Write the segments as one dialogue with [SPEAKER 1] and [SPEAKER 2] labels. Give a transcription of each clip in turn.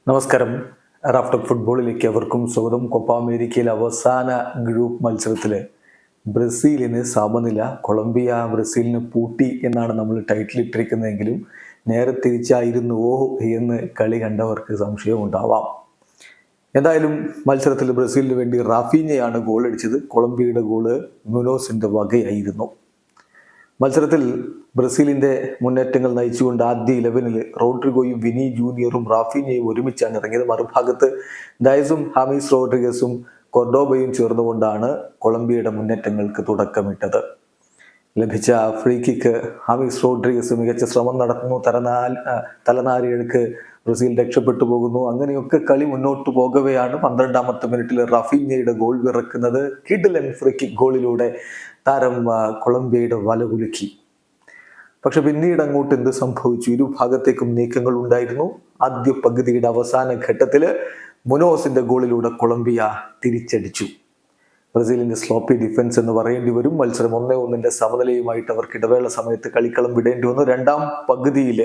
[SPEAKER 1] നമസ്കാരം. റാഫ്റ്റോക്ക് ഫുട്ബോളിലേക്ക് അവർക്കും സ്വാഗതം. കോപ്പ അമേരിക്കയിലെ അവസാന ഗ്രൂപ്പ് മത്സരത്തിൽ ബ്രസീലിന് സമനില, കൊളംബിയ ബ്രസീലിന് പൂട്ടി എന്നാണ് നമ്മൾ ടൈറ്റിൽ ഇട്ടിരിക്കുന്നതെങ്കിലും നേരെ തിരിച്ചായിരുന്നുവോ എന്ന് കളി കണ്ടവർക്ക് സംശയമുണ്ടാവാം. എന്തായാലും മത്സരത്തിൽ ബ്രസീലിന് വേണ്ടി റാഫീഞ്ഞയാണ് ഗോൾ അടിച്ചത്. കൊളംബിയയുടെ ഗോള് മ്യൂനോസിന്റെ വകയായിരുന്നു. മത്സരത്തിൽ ബ്രസീലിന്റെ മുന്നേറ്റങ്ങൾ നയിച്ചുകൊണ്ട് ആദ്യ 11-ൽ റോഡ്രിഗോയും വിനി ജൂനിയറും റാഫീഞ്ഞയും ഒരുമിച്ചാണ് ഇറങ്ങിയത്. മറുഭാഗത്ത് ഡയസും ഹാമിസ് റോഡ്രിഗസും കൊർഡോബയും ചേർന്നുകൊണ്ടാണ് കൊളംബിയയുടെ മുന്നേറ്റങ്ങൾക്ക് തുടക്കമിട്ടത്. ലഭിച്ച ഫ്രീ കിക്ക് ഹാമിസ് റോഡ്രിഗസ് മികച്ച ശ്രമം നടത്തുന്നു. തലനാരിഴക്ക് ബ്രസീൽ രക്ഷപ്പെട്ടു പോകുന്നു. അങ്ങനെയൊക്കെ കളി മുന്നോട്ട് പോകവെയാണ് 12ാമത്തെ മിനിറ്റിൽ റാഫീഞ്ഞയുടെ ഗോൾ പിറക്കുന്നത്. കിഡിലൻ ഫ്രീ കിക്ക് ഗോളിലൂടെ താരം കൊളംബിയയുടെ വല കുലുക്കി. പക്ഷെ പിന്നീട് അങ്ങോട്ട് എന്ത് സംഭവിച്ചു? ഇരുഭാഗത്തേക്കും നീക്കങ്ങൾ ഉണ്ടായിരുന്നു. ആദ്യ പകുതിയുടെ അവസാന ഘട്ടത്തിൽ മുനോസിന്റെ ഗോളിലൂടെ കൊളംബിയ തിരിച്ചടിച്ചു. ബ്രസീലിന്റെ സ്ലോപ്പി ഡിഫൻസ് എന്ന് പറയേണ്ടി വരും. മത്സരം 1-1 സമനിലയുമായിട്ട് അവർക്ക് ഇടവേള സമയത്ത് കളിക്കളം വിടേണ്ടി വന്നു. രണ്ടാം പകുതിയിൽ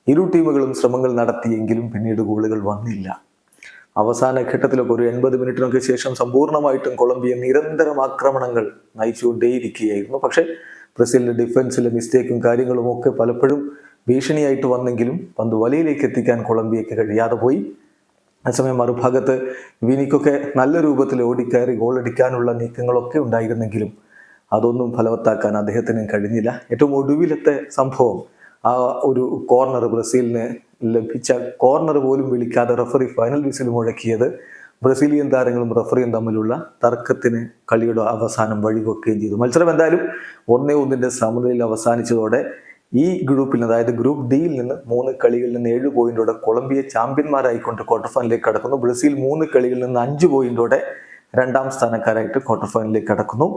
[SPEAKER 1] ഇരു ടീമുകളും ശ്രമങ്ങൾ നടത്തിയെങ്കിലും പിന്നീട് ഗോളുകൾ വന്നില്ല. അവസാന ഘട്ടത്തിലൊക്കെ ഒരു 80 മിനിറ്റിനൊക്കെ ശേഷം സമ്പൂർണ്ണമായിട്ടും കൊളംബിയ നിരന്തരം ആക്രമണങ്ങൾ നയിച്ചുകൊണ്ടേയിരിക്കുകയായിരുന്നു. പക്ഷേ ബ്രസീലിന്റെ ഡിഫൻസിലെ മിസ്റ്റേക്കും കാര്യങ്ങളും ഒക്കെ പലപ്പോഴും ഭീഷണിയായിട്ട് വന്നെങ്കിലും പന്ത് വലയിലേക്ക് എത്തിക്കാൻ കൊളംബിയക്ക് കഴിയാതെ പോയി. അതേസമയം മറുഭാഗത്ത് വിനിക്കൊക്കെ നല്ല രൂപത്തിൽ ഓടിക്കയറി ഗോളടിക്കാനുള്ള നീക്കങ്ങളൊക്കെ ഉണ്ടായിരുന്നെങ്കിലും അതൊന്നും ഫലവത്താക്കാൻ അദ്ദേഹത്തിന് കഴിഞ്ഞില്ല. ഏറ്റവും ഒടുവിലത്തെ സംഭവം ആ ഒരു കോർണർ, ബ്രസീലിന് ലഭിച്ച കോർണർ പോലും വിളിക്കാതെ റഫറി ഫൈനൽ വിസിൽ മുഴക്കിയത് ബ്രസീലിയൻ താരങ്ങളും റഫറിയും തമ്മിലുള്ള തർക്കത്തിന് കളിയുടെ അവസാനം വഴിവെക്കുകയും ചെയ്തു. മത്സരം എന്തായാലും 1-1 സമനിലയിൽ അവസാനിച്ചതോടെ ഈ ഗ്രൂപ്പിൽ, അതായത് ഗ്രൂപ്പ് ഡിയിൽ നിന്ന് 3 കളികളിൽ നിന്ന് 7 പോയിന്റോടെ കൊളംബിയ ചാമ്പ്യന്മാരായിക്കൊണ്ട് ക്വാർട്ടർ ഫൈനലിലേക്ക് കടക്കുന്നു. ബ്രസീൽ 3 കളികളിൽ നിന്ന് 5 പോയിന്റോടെ 2ാം സ്ഥാനക്കാരായിട്ട് ക്വാർട്ടർ ഫൈനലിലേക്ക് കടക്കുന്നു.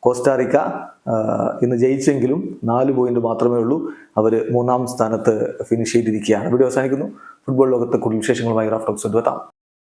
[SPEAKER 1] കോസ്റ്റാറിക്ക ഇന്ന് ജയിച്ചെങ്കിലും 4 പോയിന്റ് മാത്രമേ ഉള്ളൂ. അവർ 3ാം സ്ഥാനത്ത് ഫിനിഷ് ചെയ്തിരിക്കുകയാണ്. വീഡിയോ അവസാനിക്കുന്നു. ഫുട്ബോൾ ലോകത്തെ കൂടുതൽ വിശേഷങ്ങളുമായി റാഫ്റ്റോക്സ് എത്താം.